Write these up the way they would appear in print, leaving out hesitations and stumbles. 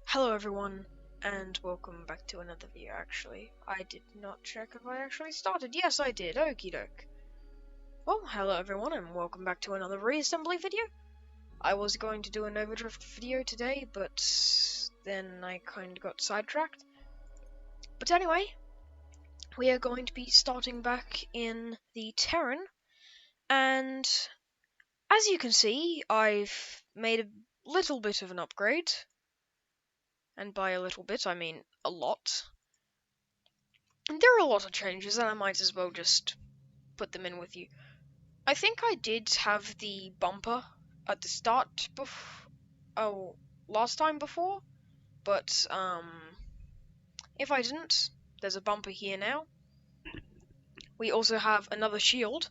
Hello everyone, and welcome back to another video. Actually, I did not check if I actually started. Yes, I did. Okie doke. Well, hello everyone, and welcome back to another reassembly video. I was going to do an overdrift video today, but then I kind of got sidetracked. But anyway, we are going to be starting back in the Terran, and as you can see, I've made a little bit of an upgrade. And by a little bit, I mean a lot. And there are a lot of changes, and I might as well just put them in with you. I think I did have the bumper at the start last time before, but if I didn't, there's a bumper here now. We also have another shield.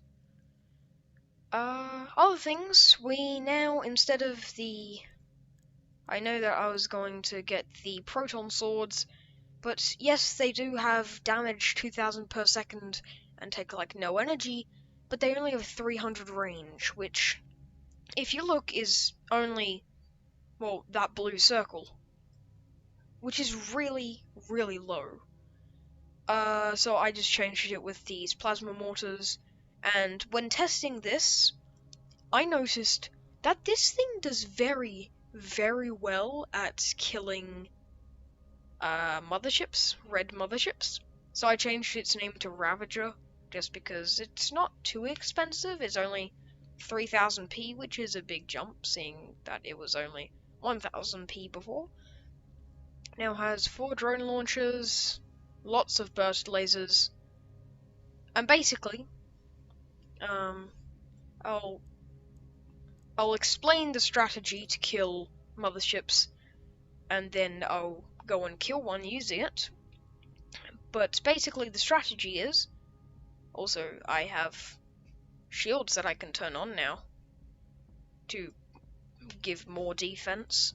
Other things, we now, instead of I know that I was going to get the proton swords, but yes, they do have damage 2000 per second and take like no energy, but they only have 300 range, which, if you look, is only, well, that blue circle, which is really, really low. So I just changed it with these plasma mortars, and when testing this, I noticed that this thing does very, very well at killing motherships, red motherships. So I changed its name to Ravager, just because it's not too expensive. It's only 3000p, which is a big jump, seeing that it was only 1000p before. Now has 4 drone launchers, lots of burst lasers, and basically, I'll explain the strategy to kill motherships, and then I'll go and kill one using it. But basically the strategy is, also I have shields that I can turn on now to give more defense.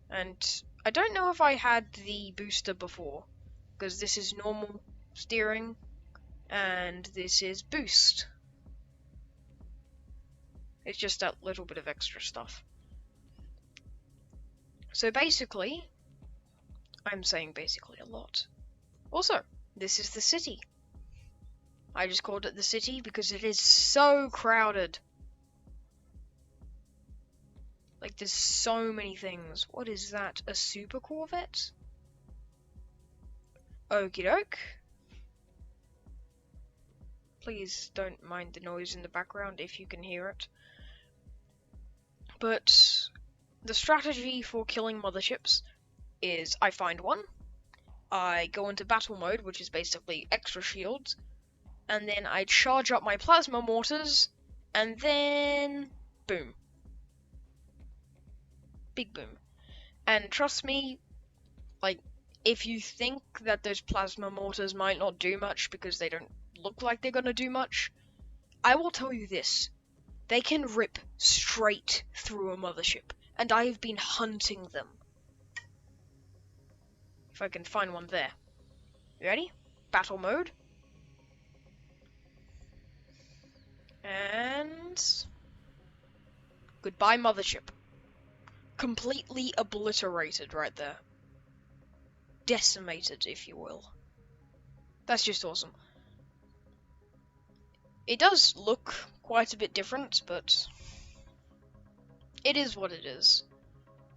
And I don't know if I had the booster before, because this is normal steering and this is boost. It's just that little bit of extra stuff. So basically, I'm saying basically a lot. Also, this is the city. I just called it the city because it is so crowded. Like, there's so many things. What is that? A super Corvette? Okie doke. Please don't mind the noise in the background if you can hear it. But the strategy for killing motherships is I find one, I go into battle mode, which is basically extra shields, and then I charge up my plasma mortars, and then boom. Big boom. And trust me, like, if you think that those plasma mortars might not do much because they don't look like they're gonna do much, I will tell you this. They can rip straight through a mothership, and I have been hunting them. If I can find one there. You ready? Battle mode. And goodbye mothership. Completely obliterated right there. Decimated, if you will. That's just awesome. It does look quite a bit different, but it is what it is.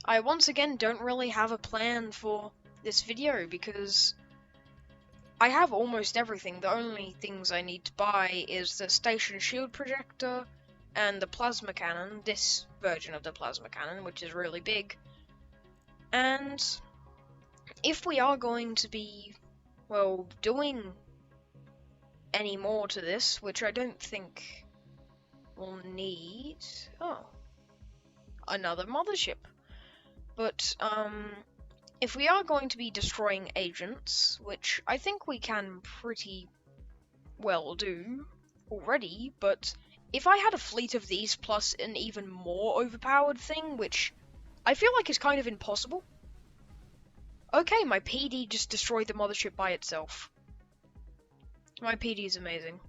I once again don't really have a plan for this video because I have almost everything. The only things I need to buy is the station shield projector and the plasma cannon, this version of the plasma cannon, which is really big. And if we are going to be, well, doing any more to this, which I don't think we'll need... Oh. Another mothership. But, if we are going to be destroying agents, which I think we can pretty well do already, but if I had a fleet of these plus an even more overpowered thing, which I feel like is kind of impossible. Okay, my PD just destroyed the mothership by itself. My PD is amazing.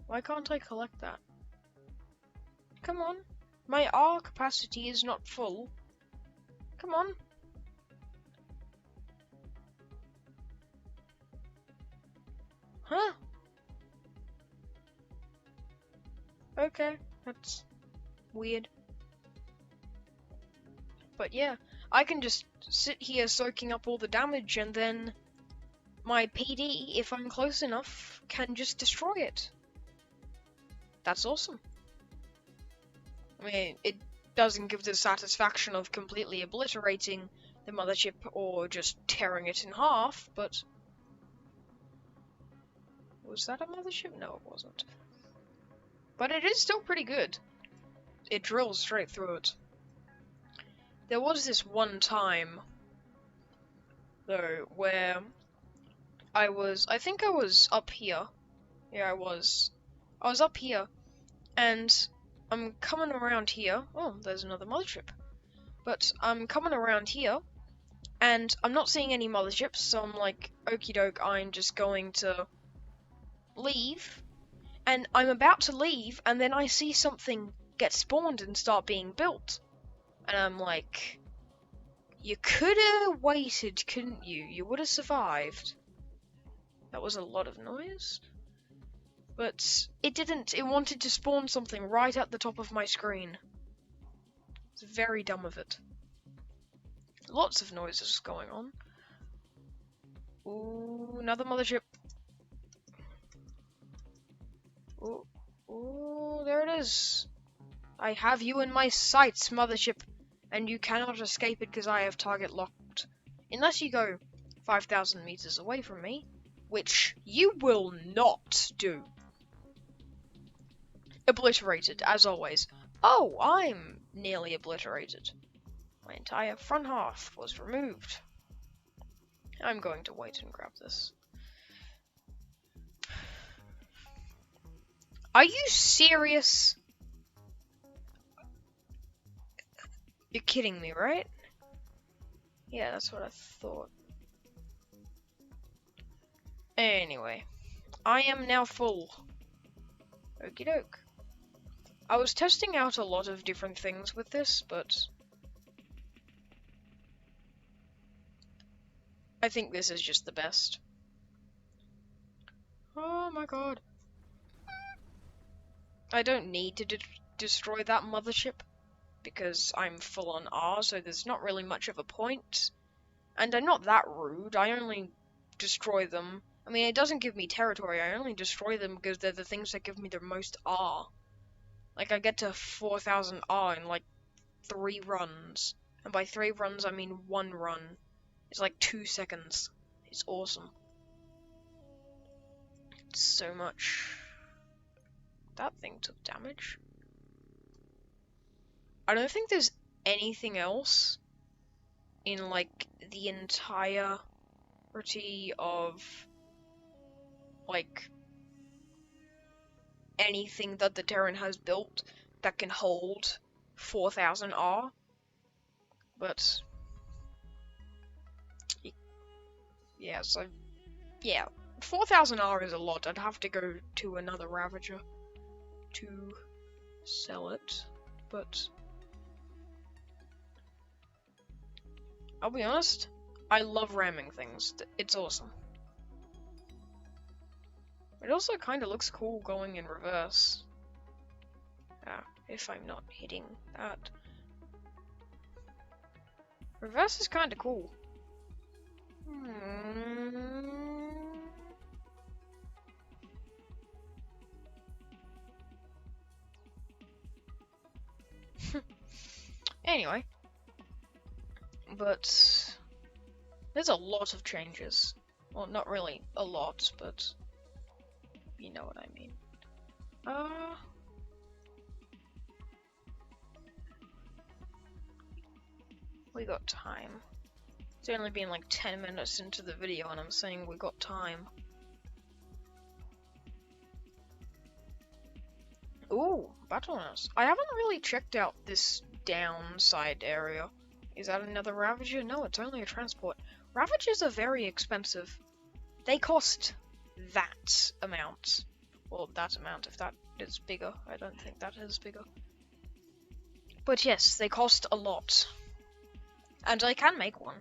Why can't I collect that? Come on. My R capacity is not full. Come on. Huh? Okay, that's weird. But yeah, I can just sit here soaking up all the damage, and then my PD, if I'm close enough, can just destroy it. That's awesome. I mean, it doesn't give the satisfaction of completely obliterating the mothership or just tearing it in half, but... Was that a mothership? No, it wasn't. But it is still pretty good. It drills straight through it. There was this one time, though, where I think I was up here. Yeah, I was up here, and I'm coming around here. Oh, there's another mothership. But I'm coming around here, and I'm not seeing any motherships, so I'm like, okie doke, I'm just going to leave. And I'm about to leave, and then I see something get spawned and start being built. And I'm like, you could have waited, couldn't you? You would have survived. That was a lot of noise. But it didn't. It wanted to spawn something right at the top of my screen. It's very dumb of it. Lots of noises going on. Ooh, another mothership. Ooh, ooh, there it is. I have you in my sights, mothership, and you cannot escape it because I have target locked. Unless you go 5,000 meters away from me, which you will not do. Obliterated, as always. Oh, I'm nearly obliterated. My entire front half was removed. I'm going to wait and grab this. Are you serious? You're kidding me, right? Yeah, that's what I thought. Anyway, I am now full. Okie doke. I was testing out a lot of different things with this, but I think this is just the best. Oh my god. I don't need to destroy that mothership, because I'm full on R, so there's not really much of a point. And I'm not that rude, I only destroy them. I mean, it doesn't give me territory, I only destroy them because they're the things that give me the most R. Like, I get to 4,000 R in, like, 3 runs. And by 3 runs, I mean 1 run. It's like 2 seconds. It's awesome. It's so much. That thing took damage. I don't think there's anything else in, like, the entirety of, like, anything that the Terran has built that can hold 4,000 R. But yeah, so yeah, 4,000 R is a lot. I'd have to go to another Ravager to sell it, but I'll be honest, I love ramming things. It's awesome. It also kind of looks cool going in reverse. If I'm not hitting that. Reverse is kind of cool. Anyway. But there's a lot of changes. Well, not really a lot, but you know what I mean. We got time. It's only been like 10 minutes into the video and I'm saying we got time. Ooh, battleness. I haven't really checked out this downside area. Is that another Ravager? No, it's only a transport. Ravagers are very expensive. They cost that amount. Well, that amount, if that is bigger. I don't think that is bigger. But yes, they cost a lot. And I can make one.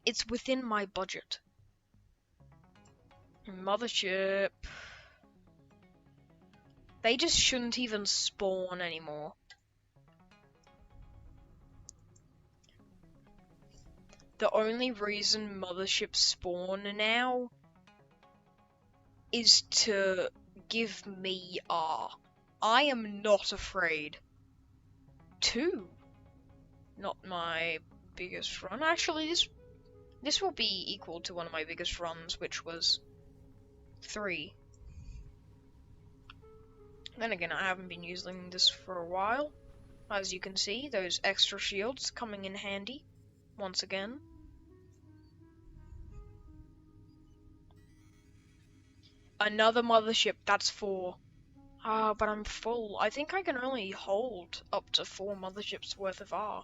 It's within my budget. Mothership. They just shouldn't even spawn anymore. The only reason motherships spawn now is to give me R. I am not afraid. 2. Not my biggest run. Actually, this will be equal to one of my biggest runs, which was 3. Then again, I haven't been using this for a while. As you can see, those extra shields coming in handy once again. Another mothership, that's 4. But I'm full. I think I can only hold up to 4 motherships worth of R.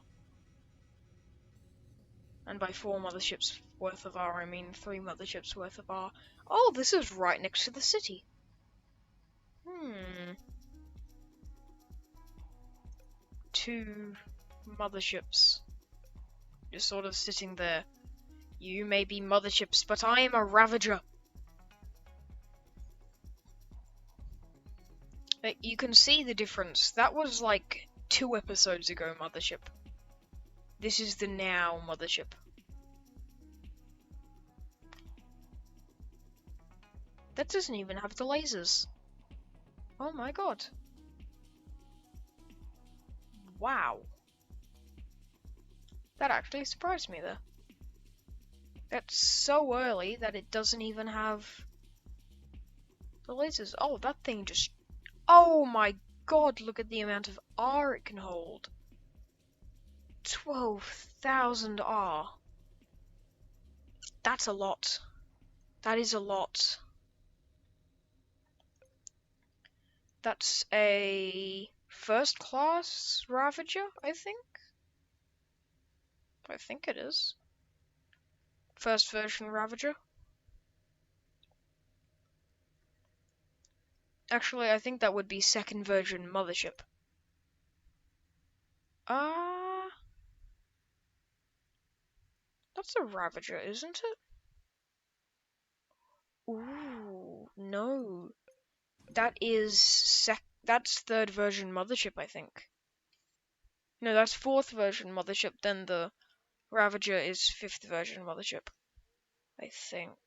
And by 4 motherships worth of R, I mean 3 motherships worth of R. Oh, this is right next to the city. 2 motherships. Just sort of sitting there. You may be motherships, but I am a Ravager. You can see the difference. That was like 2 episodes ago, Mothership. This is the now Mothership. That doesn't even have the lasers. Oh my god. Wow. That actually surprised me there. That's so early that it doesn't even have the lasers. Oh, that thing just... Oh my god, look at the amount of R it can hold. 12,000 R. That's a lot. That is a lot. That's a first class Ravager, I think? I think it is. First version Ravager. Actually, I think that would be second version Mothership. That's a Ravager, isn't it? Ooh, no. That's third version Mothership, I think. No, that's fourth version Mothership, then the Ravager is fifth version Mothership. I think.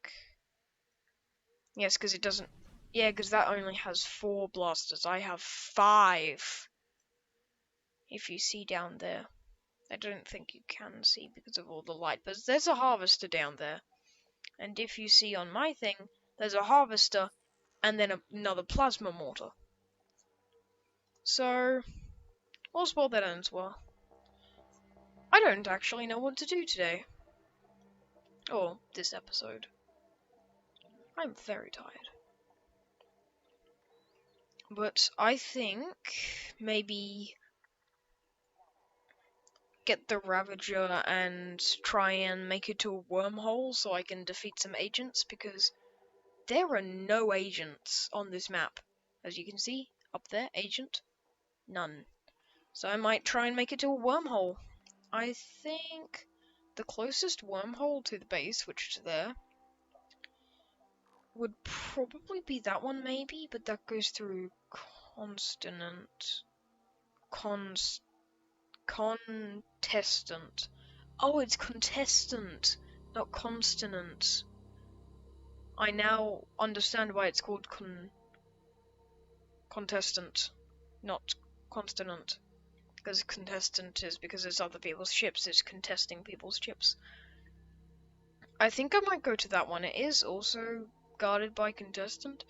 Yes, because it doesn't... Yeah, because that only has 4 blasters. I have 5. If you see down there. I don't think you can see because of all the light, but there's a harvester down there. And if you see on my thing, there's a harvester and then another plasma mortar. So, all's well that ends well. I don't actually know what to do today. Or this episode. I'm very tired. But I think maybe get the Ravager and try and make it to a wormhole so I can defeat some agents, because there are no agents on this map. As you can see, up there, agent, none. So I might try and make it to a wormhole. I think the closest wormhole to the base, which is there, would probably be that one maybe, but that goes through contestant. Oh, it's contestant, not consonant. I now understand why it's called contestant, not consonant. Because contestant is because it's other people's ships, it's contesting people's ships. I think I might go to that one. It is also guarded by contestant.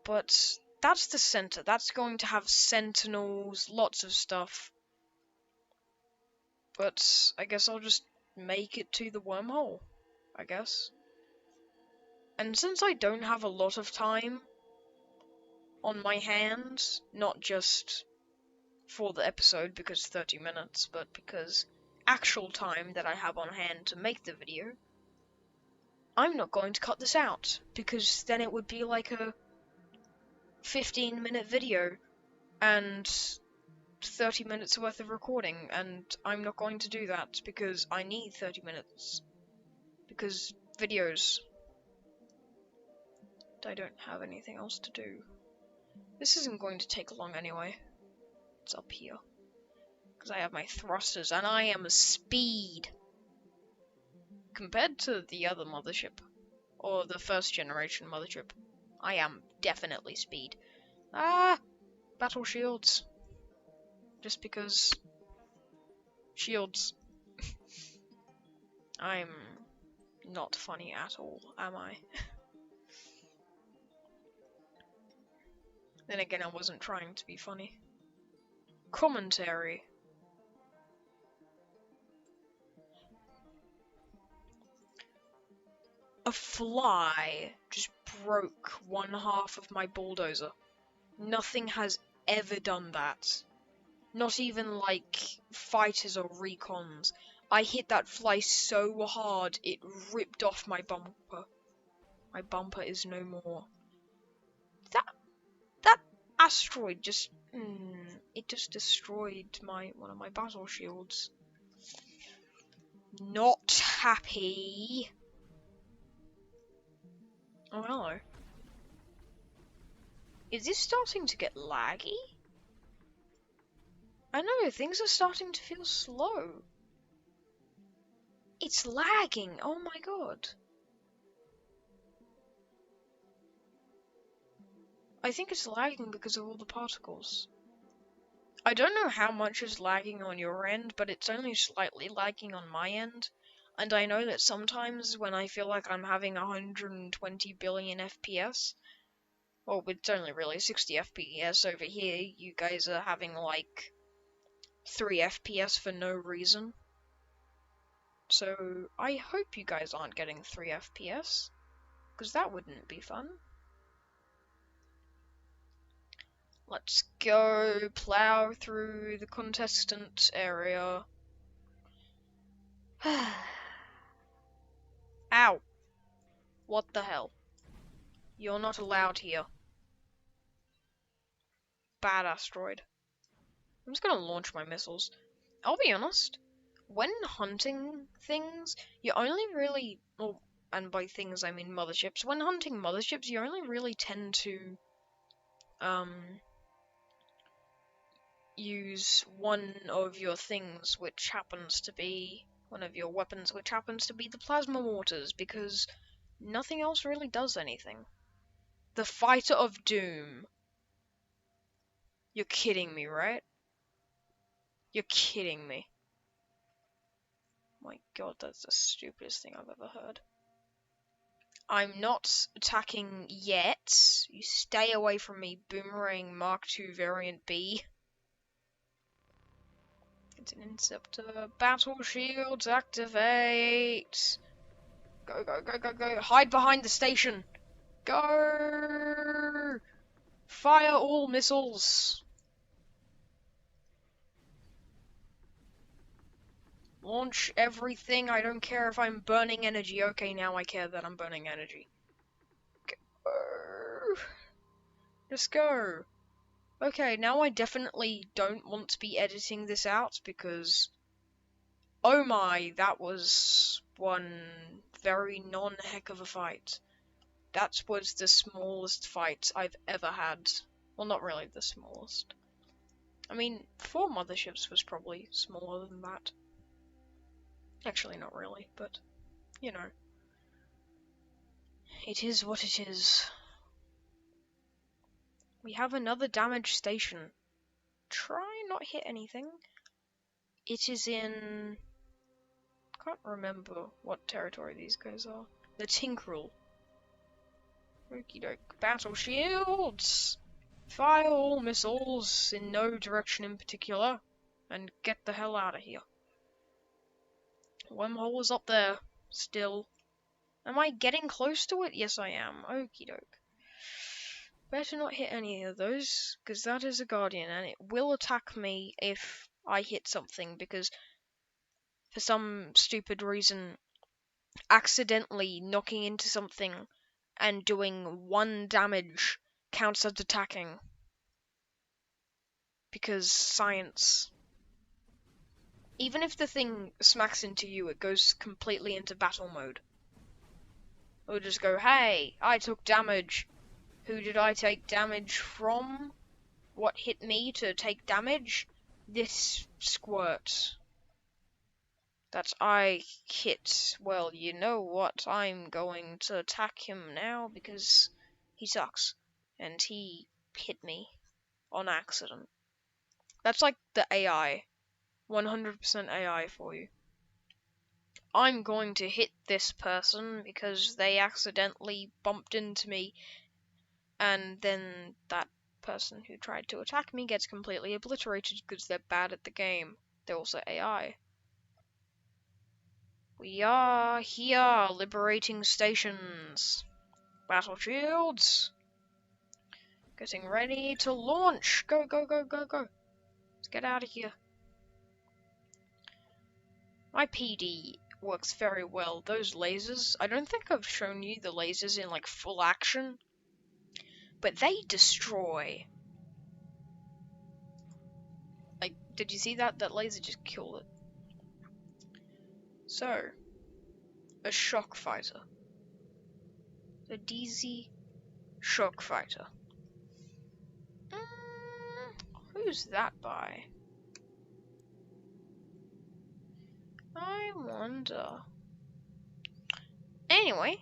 But that's the center. That's going to have sentinels, lots of stuff. But I guess I'll just make it to the wormhole, I guess. And since I don't have a lot of time on my hands, not just for the episode because 30 minutes, but because actual time that I have on hand to make the video, I'm not going to cut this out, because then it would be like a 15-minute video, and 30 minutes worth of recording, and I'm not going to do that because I need 30 minutes. Because videos. I don't have anything else to do. This isn't going to take long anyway. It's up here. Because I have my thrusters, and I am a speed. Compared to the other mothership, or the first generation mothership, I am definitely speed. Ah! Battle shields. Just because... shields. I'm not funny at all, am I? Then again, I wasn't trying to be funny. Commentary. A fly just broke one half of my bulldozer. Nothing has ever done that. Not even like fighters or recons. I hit that fly so hard it ripped off my bumper. My bumper is no more. That asteroid just it just destroyed one of my battle shields. Not happy. Oh hello. Is this starting to get laggy? I know, things are starting to feel slow. It's lagging, oh my god. I think it's lagging because of all the particles. I don't know how much is lagging on your end, but it's only slightly lagging on my end. And I know that sometimes when I feel like I'm having 120 billion FPS, well, it's only really 60 FPS over here, you guys are having like 3 FPS for no reason. So I hope you guys aren't getting 3 FPS, because that wouldn't be fun. Let's go plow through the contestant area. Ow! What the hell? You're not allowed here. Bad asteroid. I'm just gonna launch my missiles. I'll be honest, when hunting things, you only really, well, and by things I mean motherships, when hunting motherships, you only really tend to, use one of your things, which happens to be one of your weapons, which happens to be the plasma mortars, because nothing else really does anything. The Fighter of Doom. You're kidding me, right? You're kidding me. My god, that's the stupidest thing I've ever heard. I'm not attacking yet. You stay away from me, Boomerang Mark II Variant B. It's an interceptor. Battle shields activate. Go, go, go, go, go. Hide behind the station. Go. Fire all missiles. Launch everything. I don't care if I'm burning energy. Okay, now I care that I'm burning energy. Go. Just go. Okay, now I definitely don't want to be editing this out because, oh my, that was one very non-heck of a fight. That was the smallest fight I've ever had. Well, not really the smallest. I mean, 4 motherships was probably smaller than that. Actually, not really, but, you know. It is what it is. We have another damaged station. Try not hit anything. It is in... can't remember what territory these guys are. The Tinkerel. Okie doke. Battle shields! Fire all missiles in no direction in particular. And get the hell out of here. Wormhole is up there. Still. Am I getting close to it? Yes, I am. Okie doke. Better not hit any of those, because that is a Guardian, and it will attack me if I hit something, because for some stupid reason, accidentally knocking into something and doing 1 damage counts as attacking. Because science. Even if the thing smacks into you, it goes completely into battle mode. It'll just go, hey, I took damage. Who did I take damage from? What hit me to take damage? This squirt. That I hit. Well, you know what? I'm going to attack him now because he sucks. And he hit me on accident. That's like the AI. 100% AI for you. I'm going to hit this person because they accidentally bumped into me, and then that person who tried to attack me gets completely obliterated because they're bad at the game. They're also AI. We are here, liberating stations. Battle shields. Getting ready to launch. Go, go, go, go, go. Let's get out of here. My PD works very well. Those lasers, I don't think I've shown you the lasers in like full action, but they destroy. Like, did you see that? That laser just killed it. So, a shock fighter. The DZ shock fighter. Who's that by? I wonder. Anyway.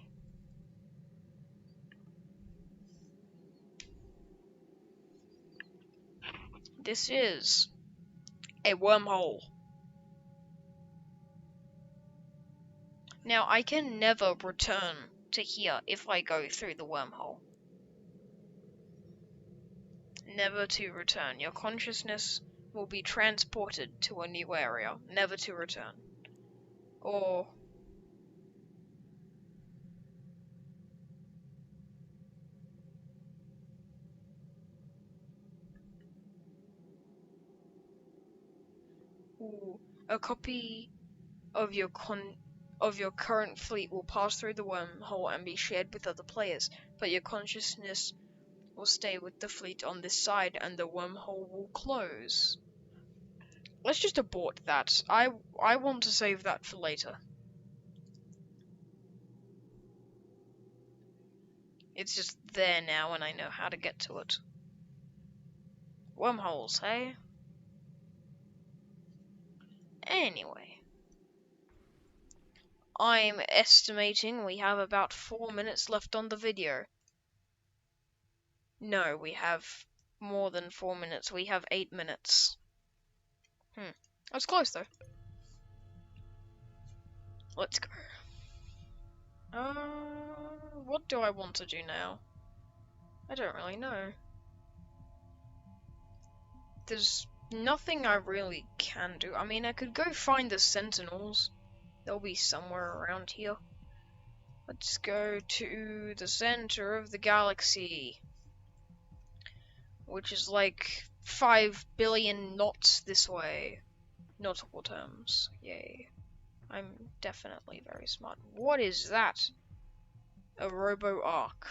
This is a wormhole. Now, I can never return to here if I go through the wormhole. Never to return. Your consciousness will be transported to a new area, never to return. Or... Ooh, a copy of your current fleet will pass through the wormhole and be shared with other players, but your consciousness will stay with the fleet on this side and the wormhole will close. Let's just abort that. I want to save that for later. It's just there now and I know how to get to it. Wormholes, hey? Anyway. I'm estimating we have about 4 minutes left on the video. No, we have more than 4 minutes. We have 8 minutes. That's close though. Let's go. What do I want to do now? I don't really know. There's nothing I really can do. I mean, I could go find the Sentinels. They'll be somewhere around here. Let's go to the center of the galaxy, which is like 5 billion knots this way. Nautical terms. Yay. I'm definitely very smart. What is that? A robo-arc.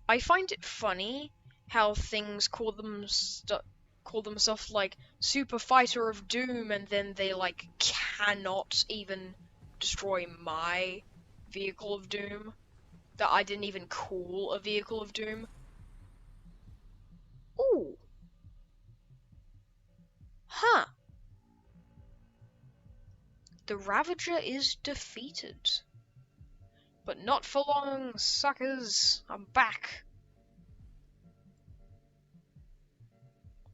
I find it funny how things call themselves like Super Fighter of Doom, and then they like cannot even destroy my Vehicle of Doom that I didn't even call a Vehicle of Doom. Ooh. Huh. The Ravager is defeated. But not for long, suckers. I'm back.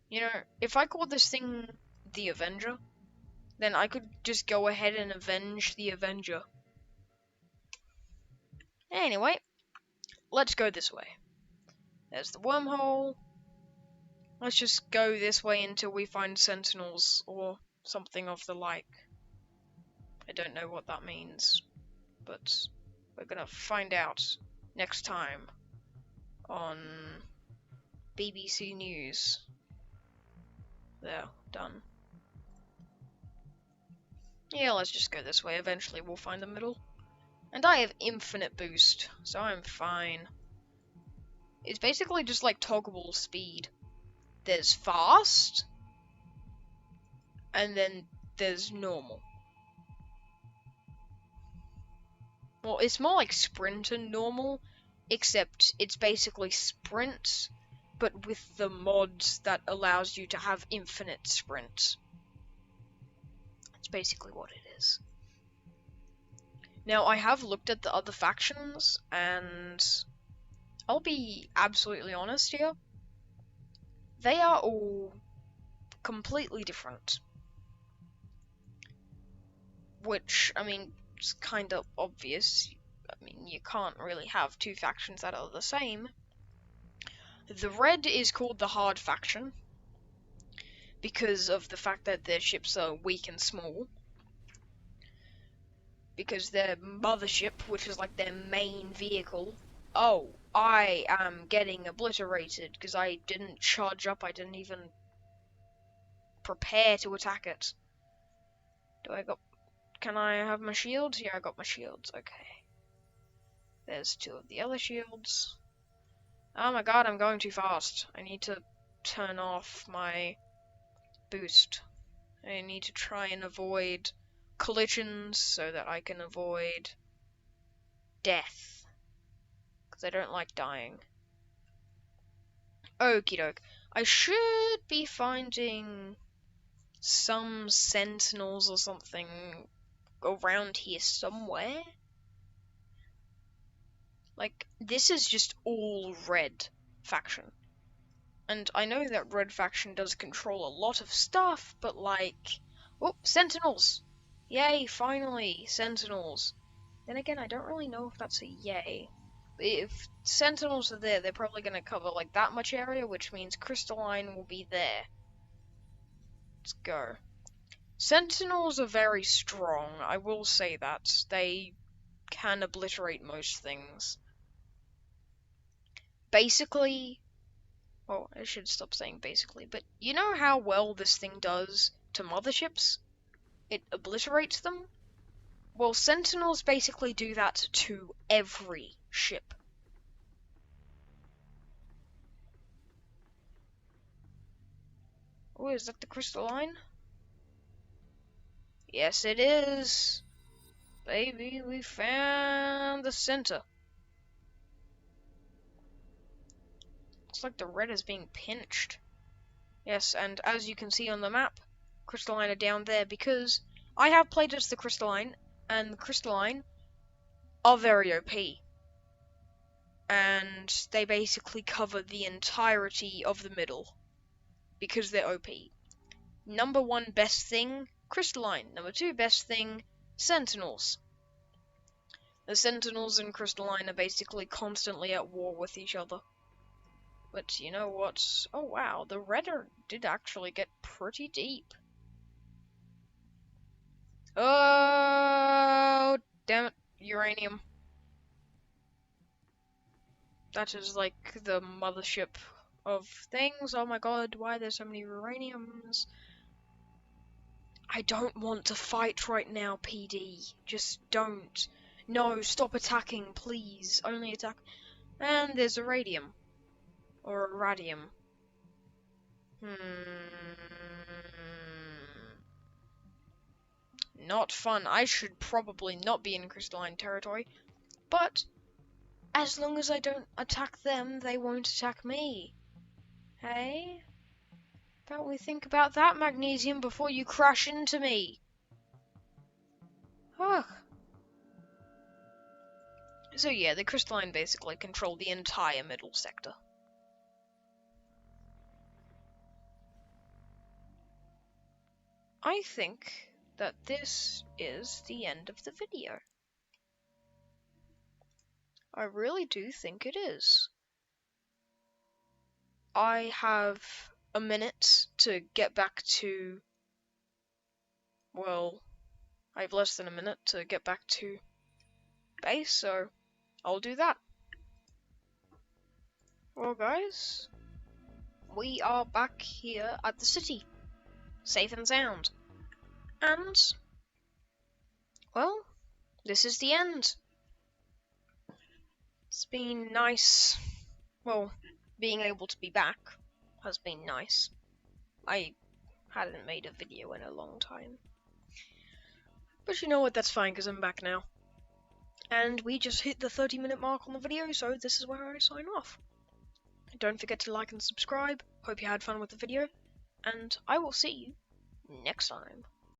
You know, if I call this thing the Avenger, then I could just go ahead and avenge the Avenger. Anyway, let's go this way. There's the wormhole. Let's just go this way until we find Sentinels or something of the like. I don't know what that means, but we're gonna find out next time on BBC News. There, done. Yeah, let's just go this way. Eventually we'll find the middle. And I have infinite boost, so I'm fine. It's basically just like toggleable speed. there's fast, and then there's normal. Well, it's more like sprint and normal, except it's basically sprint, but with the mods that allows you to have infinite sprint. That's basically what it is. Now, I have looked at the other factions, and I'll be absolutely honest here. They are all completely different. Which, I mean, it's kind of obvious. I mean, you can't really have two factions that are the same. The red is called the hard faction because of the fact that their ships are weak and small. Because their mothership, which is like their main vehicle, oh, I am getting obliterated because I didn't charge up, I didn't even prepare to attack it. Can I have my shields? Yeah, I got my shields, okay. There's two of the other shields. Oh my god, I'm going too fast. I need to turn off my boost. I need to try and avoid collisions so that I can avoid death. Because I don't like dying. Okie doke. I should be finding some sentinels or something around here somewhere. Like, this is just all red faction. And I know that red faction does control a lot of stuff, but like... Oh, sentinels! Yay, finally, sentinels. Then again, I don't really know if that's a yay. If sentinels are there, they're probably going to cover like that much area, which means crystalline will be there. Let's go. Sentinels are very strong, I will say that. They can obliterate most things. Basically, well, I should stop saying basically, but you know how well this thing does to motherships? It obliterates them? Well, sentinels basically do that to every ship. Oh, is that the crystalline? Yes, it is. Baby, we found the center. Looks like the red is being pinched. Yes, and as you can see on the map, crystalline are down there because I have played as the crystalline, and the crystalline are very OP. And they basically cover the entirety of the middle because they're OP. Number one best thing, crystalline. Number two best thing, sentinels. The sentinels and crystalline are basically constantly at war with each other. But you know what? Oh wow, the redder did actually get pretty deep. Oh, damn it, uranium. That is like the mothership of things. Oh my god, why are there so many uraniums? I don't want to fight right now, PD. Just don't. No, stop attacking, please. Only attack. And there's a radium. Or a radium. Not fun. I should probably not be in crystalline territory. But, as long as I don't attack them, they won't attack me. Hey? Don't think about that, magnesium, before you crash into me. Ugh. So yeah, the crystalline basically control the entire middle sector. I think that this is the end of the video. I really do think it is. I have a minute to get back to... Well, I have less than a minute to get back to base, so I'll do that. Well guys, we are back here at the city, safe and sound. And, well, this is the end. It's been nice, well, being able to be back has been nice. I hadn't made a video in a long time. But you know what, that's fine, because I'm back now. And we just hit the 30-minute mark on the video, so this is where I sign off. Don't forget to like and subscribe. Hope you had fun with the video, and I will see you next time.